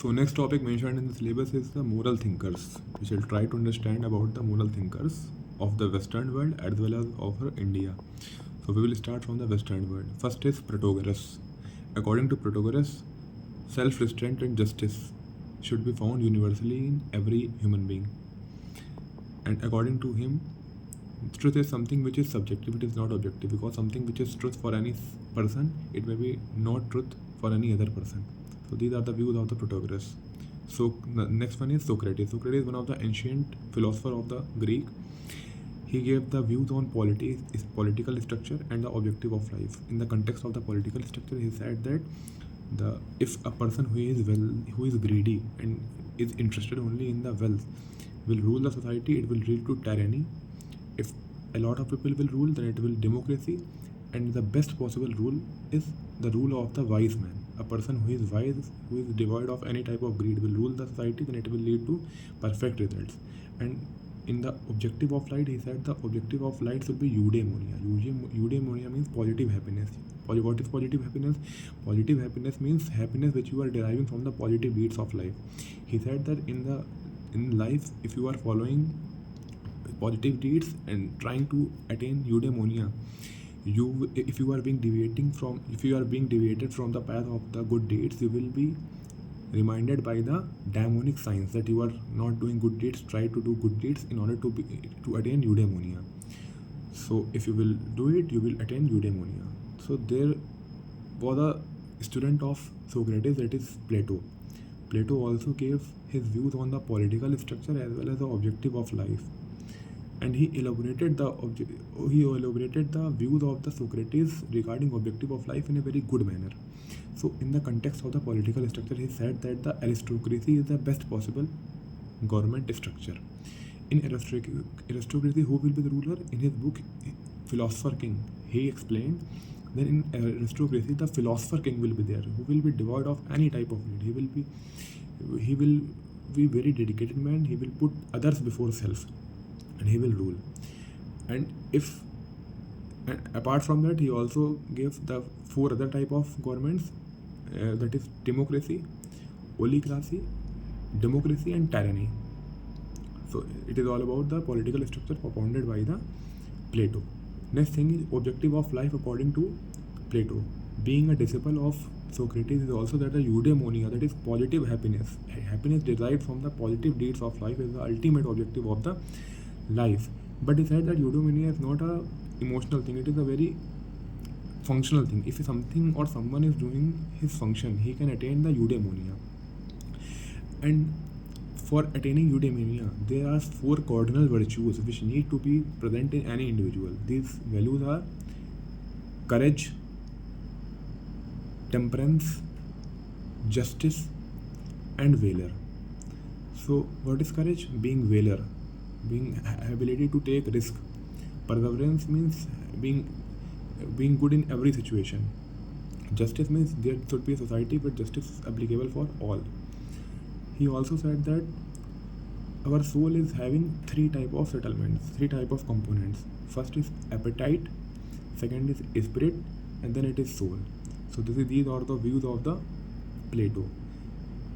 So next topic mentioned in the syllabus is the moral thinkers. We shall try to understand about the moral thinkers of the Western world as well as of India. So we will start from the Western world. First is Protagoras. According to Protagoras, self-restraint and justice should be found universally in every human being. And according to him, truth is something which is subjective, it is not objective, because something which is truth for any person, it may be not truth for any other person. So these are the views of the Protagoras. So the next one is Socrates. Socrates is one of the ancient philosopher of the Greek. He gave the views on political structure and the objective of life. In the context of the political structure, he said that if a person who is greedy and is interested only in the wealth will rule the society, it will lead to tyranny. If a lot of people will rule, then it will democracy, and the best possible rule is the rule of the wise man. A person who is wise, who is devoid of any type of greed, will rule the society, then it will lead to perfect results. And in the objective of light, he said the objective of light should be eudaimonia. Eudaimonia means positive happiness. What is positive happiness? Positive happiness means happiness which you are deriving from the positive deeds of life. He said that in life, if you are following positive deeds and trying to attain eudaimonia, if you are being deviated from the path of the good deeds, you will be reminded by the daimonic signs that you are not doing good deeds. Try to do good deeds in order to attain eudaimonia. So if you will do it, you will attain eudaimonia. So there was a student of Socrates, that is Plato. Plato also gave his views on the political structure as well as the objective of life, and he elaborated the views of the Socrates regarding objective of life in a very good manner. So in the context of the political structure, he said that the aristocracy is the best possible government structure. In aristocracy, who will be the ruler? In his book Philosopher King, he explained that in aristocracy the philosopher king will be there, who will be devoid of any type of need. He will be very dedicated man. He will put others before self, and he will rule. And apart from that, he also gave the 4 other type of governments, that is democracy, oligarchy, democracy, and tyranny. So it is all about the political structure propounded by the Plato. Next thing is objective of life according to Plato. Being a disciple of Socrates is also that the eudaimonia, that is positive happiness. Happiness derived from the positive deeds of life is the ultimate objective of the life. But he said that eudaimonia is not a emotional thing, it is a very functional thing. If something or someone is doing his function, he can attain the eudaimonia. And for attaining eudaimonia, there are 4 cardinal virtues which need to be present in any individual. These values are courage, temperance, justice, and valor. So what is courage? Being valor, being ability to take risk. Perseverance means being good in every situation. Justice means there should be a society where justice is applicable for all. He also said that our soul is having 3 type of settlements, 3 type of components. First is appetite, second is spirit, and then it is soul. So these are the views of the Plato.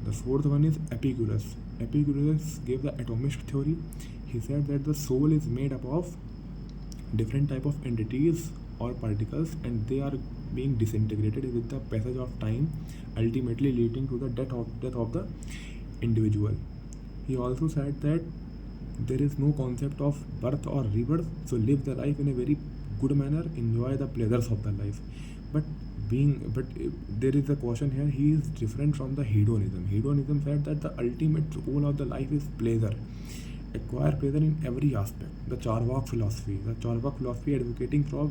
The 4th one is Epicurus. Epicurus gave the atomist theory. He said that the soul is made up of different type of entities or particles, and they are being disintegrated with the passage of time, ultimately leading to the death of the individual. He also said that there is no concept of birth or rebirth, so live the life in a very good manner, enjoy the pleasures of the life. But there is a caution here. He is different from the hedonism. Hedonism said that the ultimate goal of the life is pleasure. Acquire pleasure in every aspect. The Charvak philosophy advocating for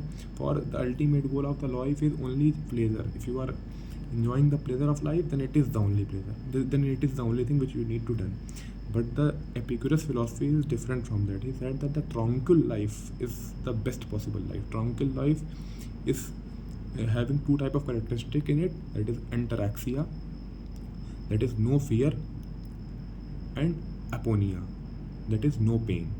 the ultimate goal of the life is only pleasure. If you are enjoying the pleasure of life, then it is the only pleasure. Then it is the only thing which you need to do. But the Epicurus philosophy is different from that. He said that the tranquil life is the best possible life. Tranquil life is having 2 type of characteristic in it, that is ataraxia, that is no fear, and aponia, that is no pain.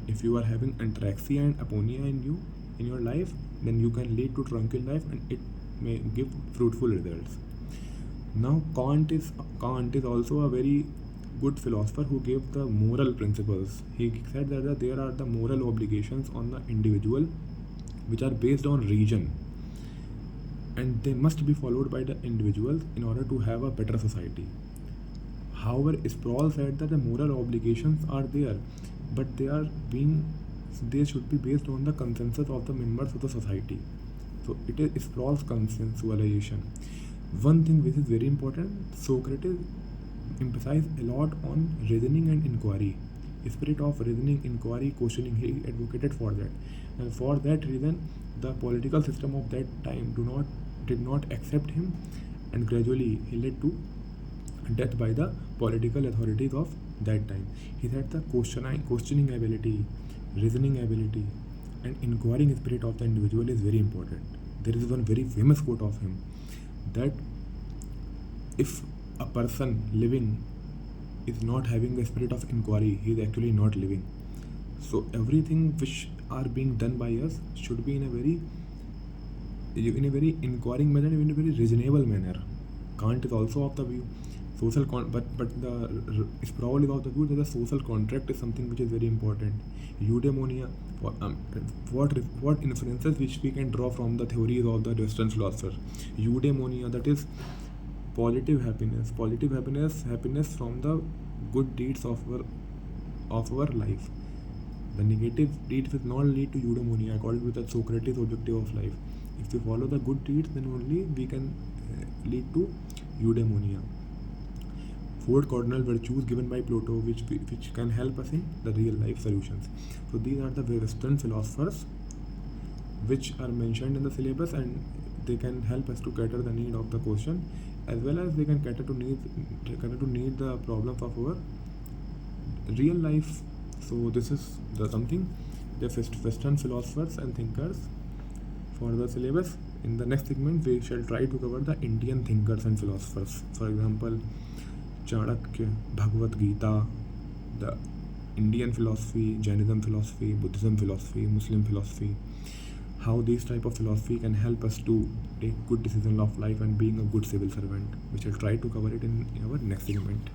If you are having ataraxia and aponia in your life, then you can lead to tranquil life and it may give fruitful results. Now Kant is also a very good philosopher who gave the moral principles. He said that there are the moral obligations on the individual which are based on reason, and they must be followed by the individuals in order to have a better society. However, Sproul said that the moral obligations are there, but they should be based on the consensus of the members of the society. So it is Sproul's consensualization. One thing which is very important, Socrates emphasized a lot on reasoning and inquiry. Spirit of reasoning, inquiry, questioning, he advocated for that. And for that reason, the political system of that time did not accept him, and gradually he led to death by the political authorities of that time. He said the questioning ability, reasoning ability, and inquiring spirit of the individual is very important. There is one very famous quote of him that if a person living is not having the spirit of inquiry, he is actually not living. So everything which are being done by us should be in a very inquiring manner, in a very reasonable manner. Kant is also of the view but the Sproul is of the view that the social contract is something which is very important. Eudaimonia, what inferences which we can draw from the theories of the Western philosophers. Eudaimonia, that is positive happiness happiness from the good deeds of our life. The negative deeds will not lead to eudaimonia according to the Socrates objective of life. If we follow the good deeds, then only we can lead to eudaimonia. Four cardinal virtues given by Plato which can help us in the real life solutions. So these are the Western philosophers which are mentioned in the syllabus, and they can help us to cater the need of the question, as well as they can cater to need the problems of our real life. So this is something the Western philosophers and thinkers for the syllabus. In the next segment, we shall try to cover the Indian thinkers and philosophers. For example, Chanakya, Bhagavad Gita, the Indian philosophy, Jainism philosophy, Buddhism philosophy, Muslim philosophy, how these type of philosophy can help us to take good decisions of life and being a good civil servant. We shall try to cover it in our next segment.